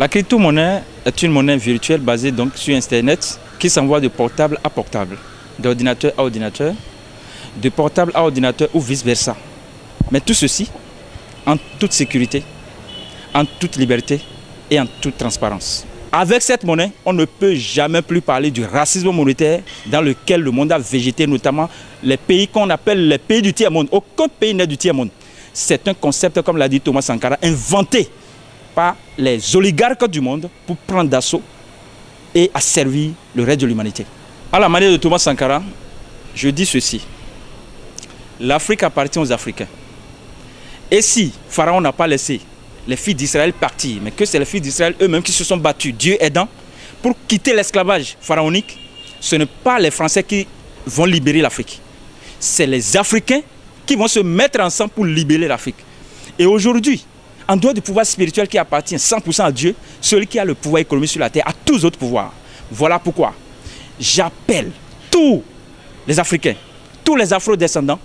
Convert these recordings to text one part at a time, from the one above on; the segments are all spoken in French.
La crypto-monnaie est une monnaie virtuelle basée donc sur Internet qui s'envoie de portable à portable, d'ordinateur à ordinateur, de portable à ordinateur ou vice-versa. Mais tout ceci en toute sécurité, en toute liberté et en toute transparence. Avec cette monnaie, on ne peut jamais plus parler du racisme monétaire dans lequel le monde a végété, notamment les pays qu'on appelle les pays du tiers-monde. Aucun pays n'est du tiers-monde. C'est un concept, comme l'a dit Thomas Sankara, inventé par les oligarques du monde pour prendre d'assaut et asservir le reste de l'humanité. À la manière de Thomas Sankara, je dis ceci. L'Afrique appartient aux Africains. Et si Pharaon n'a pas laissé les filles d'Israël partir, mais que c'est les filles d'Israël eux-mêmes qui se sont battus, Dieu aidant, pour quitter l'esclavage pharaonique, ce n'est pas les Français qui vont libérer l'Afrique. C'est les Africains qui vont se mettre ensemble pour libérer l'Afrique. Et aujourd'hui, en dehors du pouvoir spirituel qui appartient 100% à Dieu, celui qui a le pouvoir économique sur la terre a tous les autres pouvoirs. Voilà pourquoi j'appelle tous les Africains, tous les Afro-descendants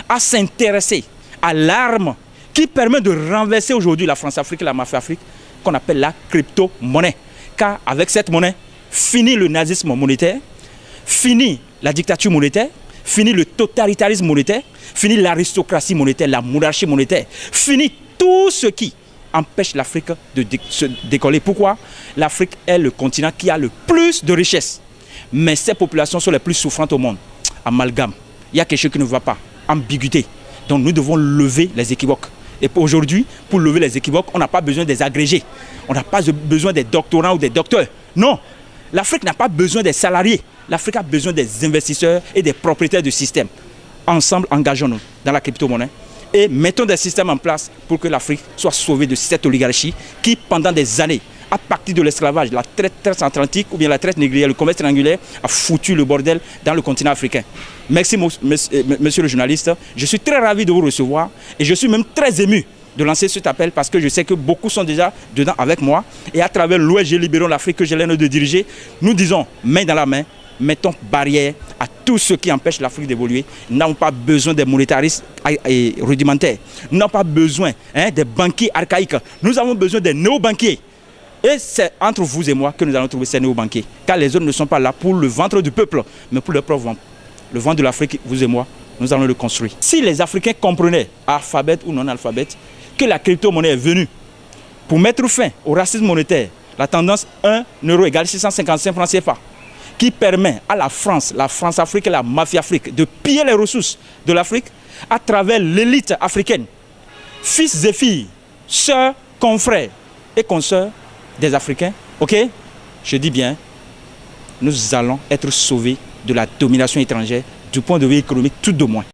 à s'intéresser à l'arme qui permet de renverser aujourd'hui la France-Afrique et la mafia-Afrique, qu'on appelle la crypto-monnaie. Car avec cette monnaie, finit le nazisme monétaire, finit la dictature monétaire, finit le totalitarisme monétaire, finit l'aristocratie monétaire, la monarchie monétaire, finit tout ce qui empêche l'Afrique de se décoller. Pourquoi? L'Afrique est le continent qui a le plus de richesses. Mais ces populations sont les plus souffrantes au monde. Amalgame. Il y a quelque chose qui ne va pas. Ambiguïté. Donc nous devons lever les équivoques. Et aujourd'hui, pour lever les équivoques, on n'a pas besoin des agrégés. On n'a pas besoin des doctorants ou des docteurs. Non. L'Afrique n'a pas besoin des salariés. L'Afrique a besoin des investisseurs et des propriétaires de systèmes. Ensemble, engageons-nous dans la crypto-monnaie et mettons des systèmes en place pour que l'Afrique soit sauvée de cette oligarchie qui, pendant des années, à partir de l'esclavage, la traite transatlantique ou bien la traite négrière, le commerce triangulaire, a foutu le bordel dans le continent africain. Merci, monsieur le journaliste. Je suis très ravi de vous recevoir et je suis même très ému de lancer cet appel parce que je sais que beaucoup sont déjà dedans avec moi. Et à travers l'ONG Libérons l'Afrique que j'ai l'honneur de diriger, nous disons main dans la main, mettons barrière à tous ceux qui empêchent l'Afrique d'évoluer. Nous n'avons pas besoin des monétaristes rudimentaires. Nous n'avons pas besoin des banquiers archaïques. Nous avons besoin des néo-banquiers. Et c'est entre vous et moi que nous allons trouver ces néo-banquiers. Car les autres ne sont pas là pour le ventre du peuple, mais pour leur propre ventre. Le ventre de l'Afrique, vous et moi, nous allons le construire. Si les Africains comprenaient, alphabète ou non-alphabète, que la crypto-monnaie est venue pour mettre fin au racisme monétaire, la tendance 1 euro égale 655 francs CFA, qui permet à la France-Afrique et la mafia-Afrique de piller les ressources de l'Afrique à travers l'élite africaine, fils et filles, sœurs, confrères et consoeurs des Africains, ok? Je dis bien, nous allons être sauvés de la domination étrangère du point de vue économique tout de moins.